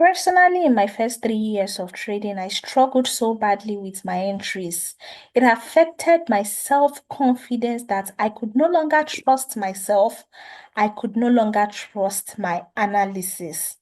Personally, in my first 3 years of trading, I struggled so badly with my entries. It affected my self-confidence that I could no longer trust myself. I could no longer trust my analysis.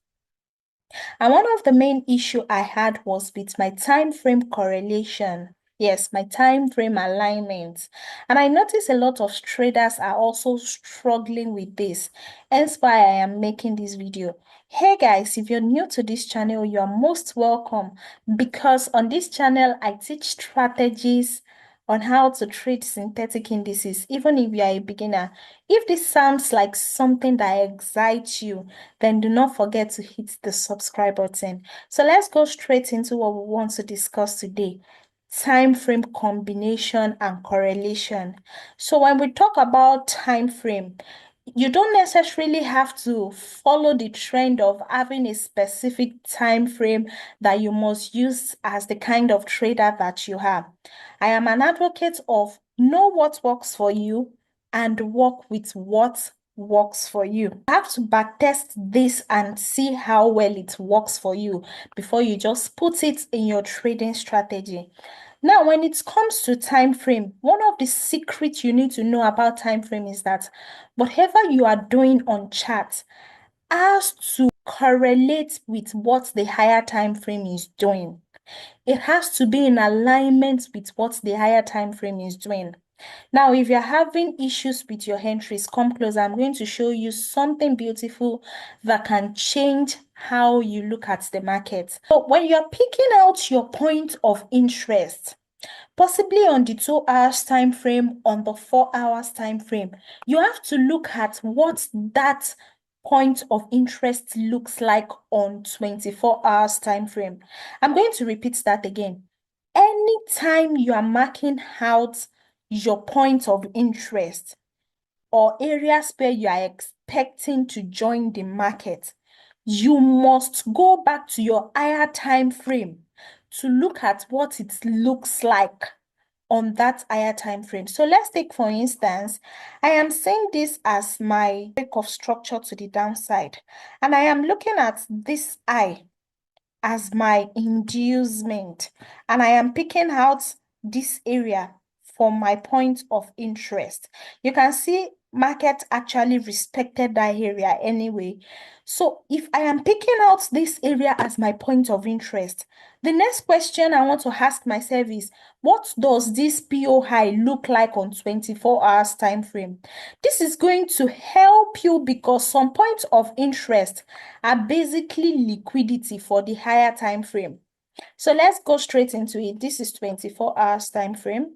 And one of the main issue I had was with my time frame correlation. Yes, my time frame alignment. And I noticed a lot of traders are also struggling with this. Hence why I am making this video. Hey guys, if you're new to this channel, you are most welcome because on this channel, I teach strategies on how to trade synthetic indices, even if you are a beginner. If this sounds like something that excites you, then do not forget to hit the subscribe button. So let's go straight into what we want to discuss today. Time frame combination and correlation. So when we talk about time frame, you don't necessarily have to follow the trend of having a specific time frame that you must use as the kind of trader that you have. I am an advocate of know what works for you and work with what works for you. You have to backtest this and see how well it works for you before you just put it in your trading strategy. Now, when it comes to time frame, one of the secrets you need to know about time frame is that whatever you are doing on chart has to correlate with what the higher time frame is doing. It has to be in alignment with what the higher time frame is doing. Now, if you're having issues with your entries, come close. I'm going to show you something beautiful that can change how you look at the market. So when you're picking out your point of interest, possibly on the 2 hours time frame, on the 4 hours time frame, you have to look at what that point of interest looks like on 24 hours time frame. I'm going to repeat that again. Anytime you are marking out your point of interest or areas where you are expecting to join the market, you must go back to your higher time frame to look at what it looks like on that higher time frame. So let's take, for instance, I am saying this as my break of structure to the downside, and I am looking at this eye as my inducement, and I am picking out this area for my point of interest. You can see market actually respected that area anyway. So if I am picking out this area as my point of interest, the next question I want to ask myself is, what does this PO look like on 24 hours time frame? This is going to help you because some points of interest are basically liquidity for the higher time frame. So let's go straight into it. This is 24 hours time frame.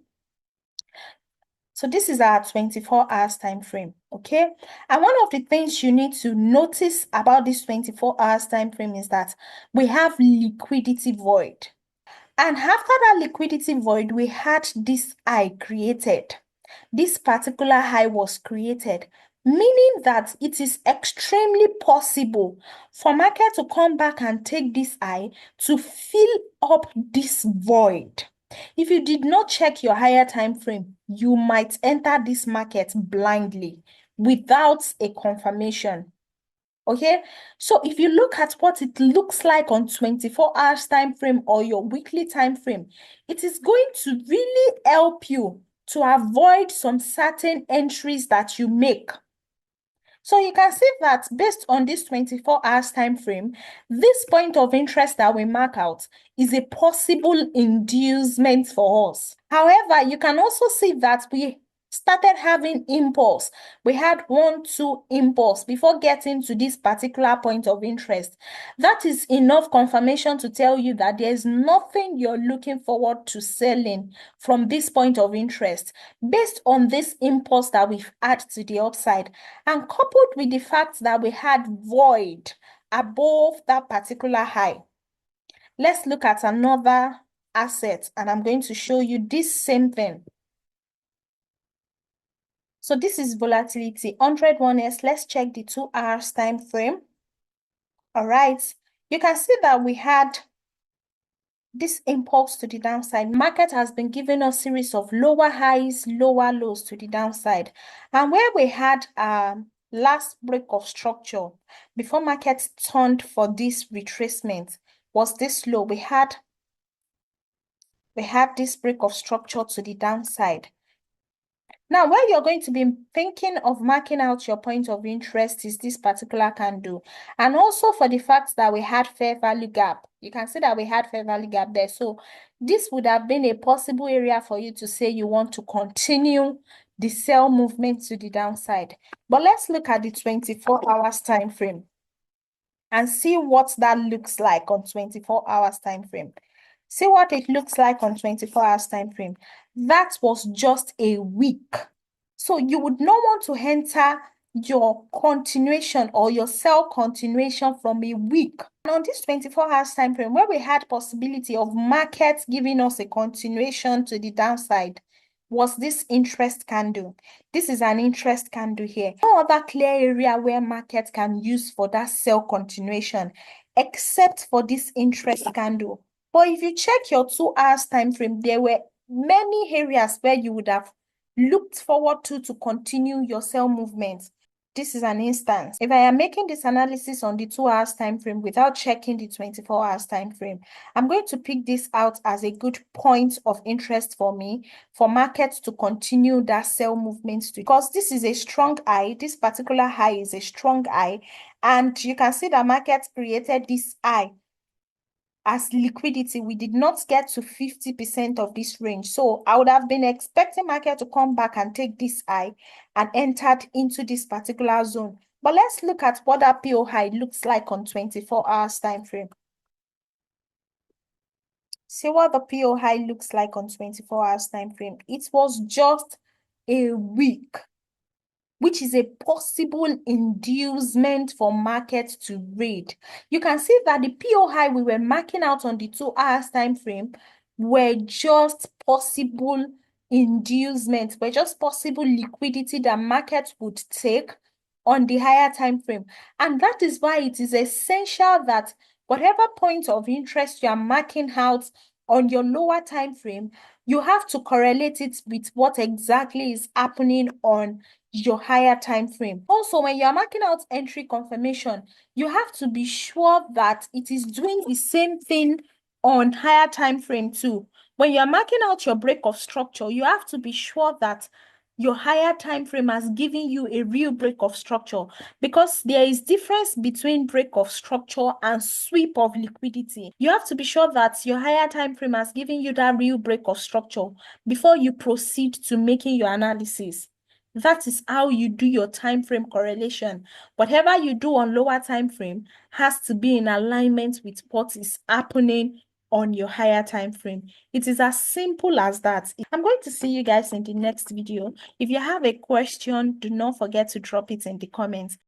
So this is our 24 hours time frame, okay? And one of the things you need to notice about this 24 hours time frame is that we have liquidity void. And after that liquidity void, we had this high created. This particular high was created, meaning that it is extremely possible for market to come back and take this high to fill up this void. If you did not check your higher time frame, you might enter this market blindly without a confirmation. Okay, so if you look at what it looks like on 24 hours time frame or your weekly time frame, it is going to really help you to avoid some certain entries that you make. So you can see that based on this 24 hours time frame, this point of interest that we mark out is a possible inducement for us. However, you can also see that we started having impulse. We had 1, 2 impulse before getting to this particular point of interest. That is enough confirmation to tell you that there's nothing you're looking forward to selling from this point of interest based on this impulse that we've had to the upside, and coupled with the fact that we had void above that particular high. Let's look at another asset, and I'm going to show you this same thing. So this is volatility, 101S. Let's check the 2 hours time frame. All right, you can see that we had this impulse to the downside. Market has been giving us series of lower highs, lower lows to the downside. And where we had last break of structure before market turned for this retracement was this low. We had this break of structure to the downside. Now, where you're going to be thinking of marking out your point of interest is this particular candle. And also for the fact that we had fair value gap. You can see that we had fair value gap there. So this would have been a possible area for you to say you want to continue the sell movement to the downside. But let's look at the 24 hours time frame and see what that looks like on 24 hours time frame. See what it looks like on 24 hours time frame. That was just a week. So you would not want to enter your continuation or your sell continuation from a week. And on this 24 hours time frame, where we had possibility of markets giving us a continuation to the downside, was this interest candle. This is an interest candle here. No other clear area where market can use for that sell continuation except for this interest candle. But if you check your 2 hours time frame, there were many areas where you would have looked forward to continue your sell movement. This is an instance. If I am making this analysis on the 2 hours time frame without checking the 24 hours time frame, I'm going to pick this out as a good point of interest for me, for markets to continue that sell movement, because this is a strong high. This particular high is a strong high, and you can see that markets created this high as liquidity. We did not get to 50% of this range. So I would have been expecting market to come back and take this high and entered into this particular zone. But let's look at what that PO high looks like on 24 hours time frame. See what the PO high looks like on 24 hours time frame. It was just a week, which is a possible inducement for market to read. You can see that the PO high we were marking out on the 2 hours time frame were just possible inducement, were just possible liquidity that market would take on the higher time frame. And that is why it is essential that whatever point of interest you are marking out on your lower time frame, you have to correlate it with what exactly is happening on your higher time frame. Also, when you are marking out entry confirmation, you have to be sure that it is doing the same thing on higher time frame too. When you are marking out your break of structure, you have to be sure that your higher time frame has given you a real break of structure, because there is difference between break of structure and sweep of liquidity. You have to be sure that your higher time frame has given you that real break of structure before you proceed to making your analysis. That is how you do your time frame correlation. Whatever you do on lower time frame has to be in alignment with what is happening on your higher time frame. It is as simple as that. I'm going to see you guys in the next video. If you have a question, do not forget to drop it in the comments.